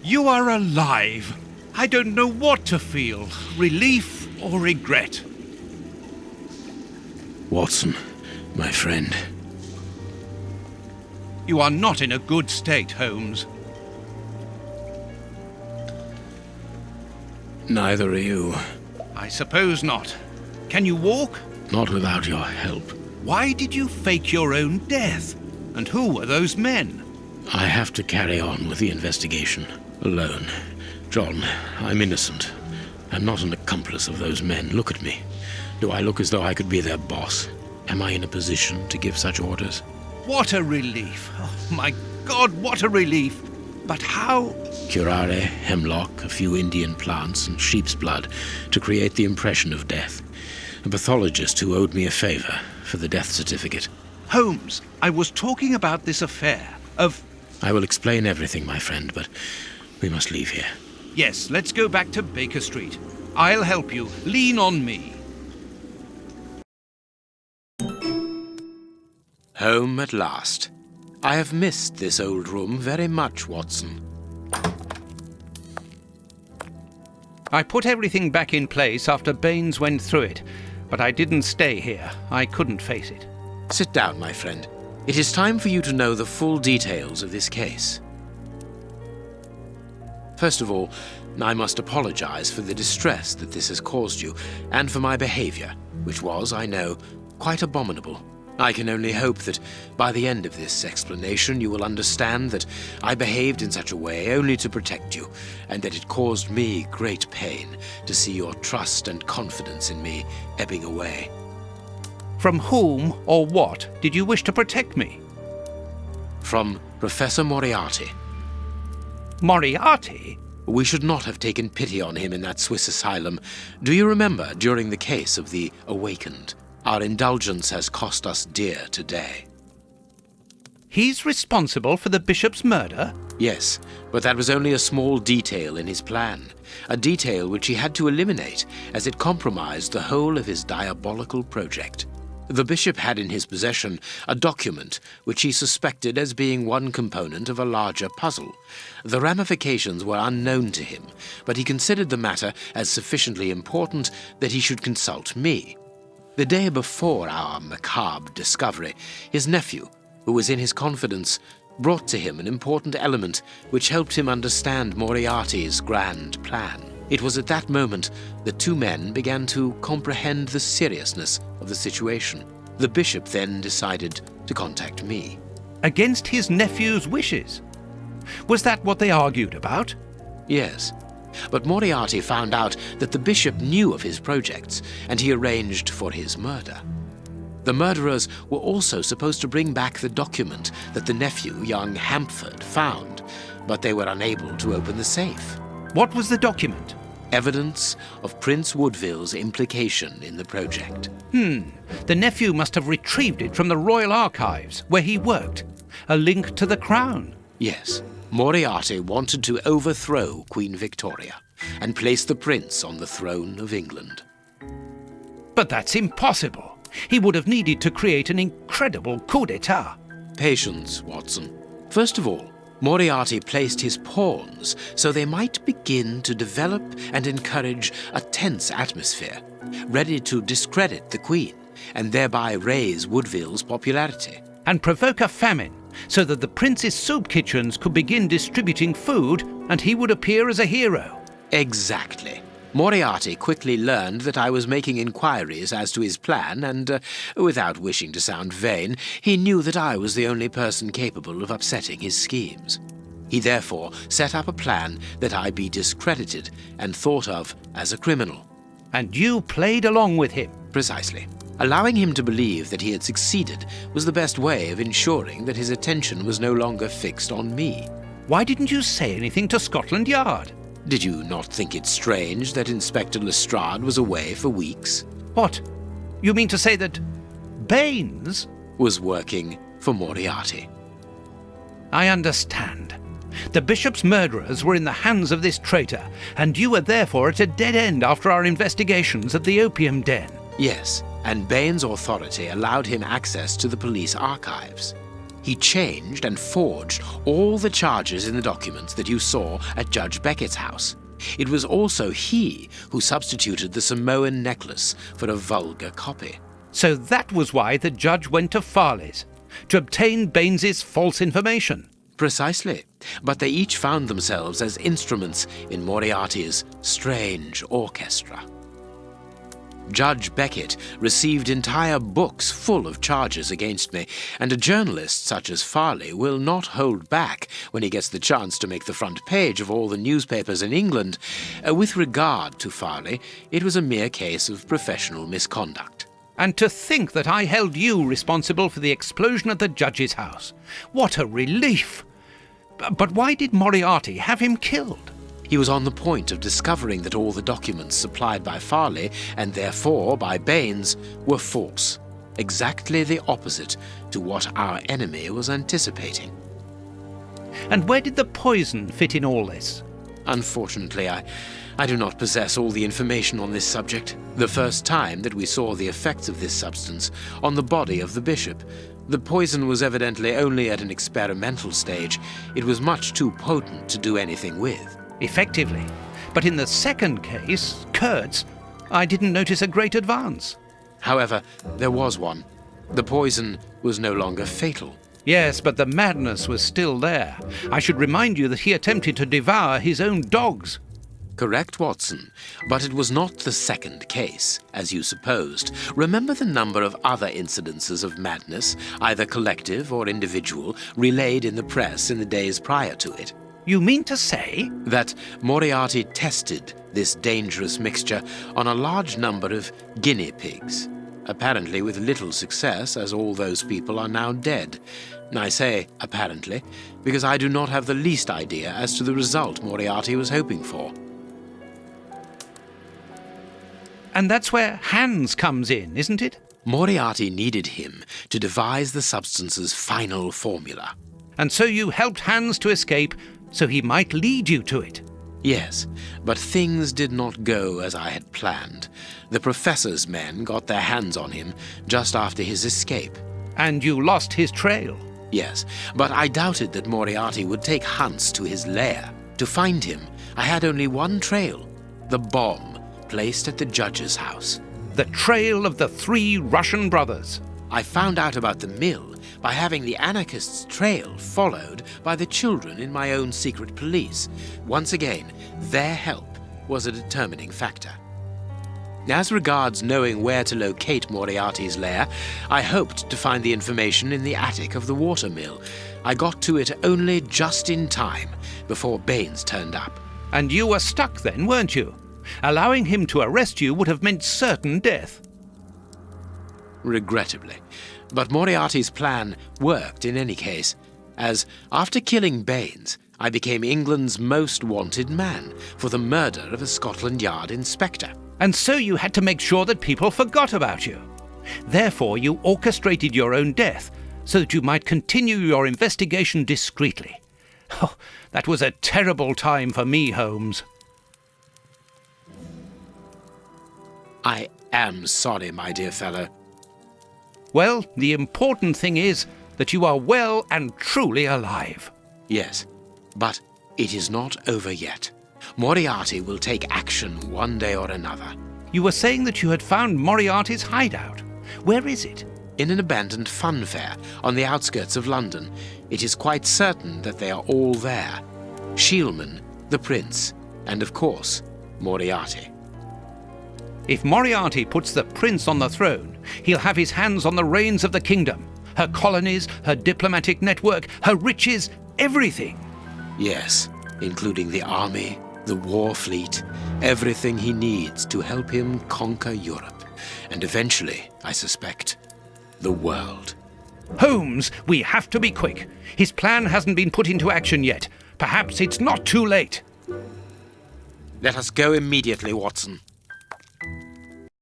You are alive. I don't know what to feel, relief or regret. Watson, my friend. You are not in a good state, Holmes. Neither are you. I suppose not. Can you walk? Not without your help. Why did you fake your own death? And who were those men? I have to carry on with the investigation. Alone. John, I'm innocent. I'm not an accomplice of those men. Look at me. Do I look as though I could be their boss? Am I in a position to give such orders? What a relief. Oh, my God, what a relief. But how? Curare, hemlock, a few Indian plants, and sheep's blood to create the impression of death. A pathologist who owed me a favor for the death certificate. Holmes, I was talking about this affair of... I will explain everything, my friend, but we must leave here. Yes, let's go back to Baker Street. I'll help you. Lean on me. Home at last. I have missed this old room very much, Watson. I put everything back in place after Baines went through it, but I didn't stay here. I couldn't face it. Sit down, my friend. It is time for you to know the full details of this case. First of all, I must apologize for the distress that this has caused you, and for my behavior, which was, I know, quite abominable. I can only hope that by the end of this explanation you will understand that I behaved in such a way only to protect you, and that it caused me great pain to see your trust and confidence in me ebbing away. From whom or what did you wish to protect me? From Professor Moriarty. Moriarty? We should not have taken pity on him in that Swiss asylum. Do you remember during the case of the Awakened? Our indulgence has cost us dear today. He's responsible for the bishop's murder? Yes, but that was only a small detail in his plan. A detail which he had to eliminate, as it compromised the whole of his diabolical project. The bishop had in his possession a document which he suspected as being one component of a larger puzzle. The ramifications were unknown to him, but he considered the matter as sufficiently important that he should consult me. The day before our macabre discovery, his nephew, who was in his confidence, brought to him an important element which helped him understand Moriarty's grand plan. It was at that moment that two men began to comprehend the seriousness of the situation. The bishop then decided to contact me. Against his nephew's wishes? Was that what they argued about? Yes. But Moriarty found out that the bishop knew of his projects, and he arranged for his murder. The murderers were also supposed to bring back the document that the nephew, young Hampford, found, but they were unable to open the safe. What was the document? Evidence of Prince Woodville's implication in the project. The nephew must have retrieved it from the Royal Archives, where he worked. A link to the crown. Yes. Moriarty wanted to overthrow Queen Victoria and place the prince on the throne of England. But that's impossible. He would have needed to create an incredible coup d'etat. Patience, Watson. First of all, Moriarty placed his pawns so they might begin to develop and encourage a tense atmosphere, ready to discredit the Queen and thereby raise Woodville's popularity. And provoke a famine, so that the prince's soup kitchens could begin distributing food and he would appear as a hero. Exactly. Moriarty quickly learned that I was making inquiries as to his plan and, without wishing to sound vain, he knew that I was the only person capable of upsetting his schemes. He therefore set up a plan that I be discredited and thought of as a criminal. And you played along with him? Precisely. Allowing him to believe that he had succeeded was the best way of ensuring that his attention was no longer fixed on me. Why didn't you say anything to Scotland Yard? Did you not think it strange that Inspector Lestrade was away for weeks? What? You mean to say that Baines was working for Moriarty? I understand. The bishop's murderers were in the hands of this traitor, and you were therefore at a dead end after our investigations at the opium den. Yes, and Baines' authority allowed him access to the police archives. He changed and forged all the charges in the documents that you saw at Judge Beckett's house. It was also he who substituted the Samoan necklace for a vulgar copy. So that was why the judge went to Farley's, to obtain Baines's false information. Precisely, but they each found themselves as instruments in Moriarty's strange orchestra. Judge Beckett received entire books full of charges against me, and a journalist such as Farley will not hold back when he gets the chance to make the front page of all the newspapers in England. With regard to Farley, it was a mere case of professional misconduct. And to think that I held you responsible for the explosion at the judge's house. What a relief! But why did Moriarty have him killed? He was on the point of discovering that all the documents supplied by Farley, and therefore by Baines, were false. Exactly the opposite to what our enemy was anticipating. And where did the poison fit in all this? Unfortunately, I do not possess all the information on this subject. The first time that we saw the effects of this substance on the body of the bishop, the poison was evidently only at an experimental stage. It was much too potent to do anything with. Effectively. But in the second case, Kurt's, I didn't notice a great advance. However, there was one. The poison was no longer fatal. Yes, but the madness was still there. I should remind you that he attempted to devour his own dogs. Correct, Watson, but it was not the second case, as you supposed. Remember the number of other incidences of madness, either collective or individual, relayed in the press in the days prior to it. You mean to say? That Moriarty tested this dangerous mixture on a large number of guinea pigs, apparently with little success, as all those people are now dead. I say apparently, because I do not have the least idea as to the result Moriarty was hoping for. And that's where Hans comes in, isn't it? Moriarty needed him to devise the substance's final formula. And so you helped Hans to escape, so he might lead you to it. Yes, but things did not go as I had planned. The professor's men got their hands on him just after his escape. And you lost his trail. Yes, but I doubted that Moriarty would take Hans to his lair. To find him, I had only one trail, the bomb placed at the judge's house. The trail of the 3 Russian brothers. I found out about the mill by having the anarchists' trail followed by the children in my own secret police. Once again, their help was a determining factor. As regards knowing where to locate Moriarty's lair, I hoped to find the information in the attic of the water mill. I got to it only just in time before Baines turned up. And you were stuck then, weren't you? Allowing him to arrest you would have meant certain death. Regrettably. But Moriarty's plan worked in any case, as after killing Baines, I became England's most wanted man for the murder of a Scotland Yard inspector. And so you had to make sure that people forgot about you. Therefore, you orchestrated your own death so that you might continue your investigation discreetly. Oh, that was a terrible time for me, Holmes. I am sorry, my dear fellow. Well, the important thing is that you are well and truly alive. Yes, but it is not over yet. Moriarty will take action one day or another. You were saying that you had found Moriarty's hideout. Where is it? In an abandoned fun fair on the outskirts of London. It is quite certain that they are all there. Sheilman, the prince, and of course, Moriarty. If Moriarty puts the prince on the throne, he'll have his hands on the reins of the kingdom, her colonies, her diplomatic network, her riches, everything. Yes, including the army, the war fleet, everything he needs to help him conquer Europe, and eventually, I suspect, the world. Holmes, we have to be quick. His plan hasn't been put into action yet. Perhaps it's not too late. Let us go immediately, Watson.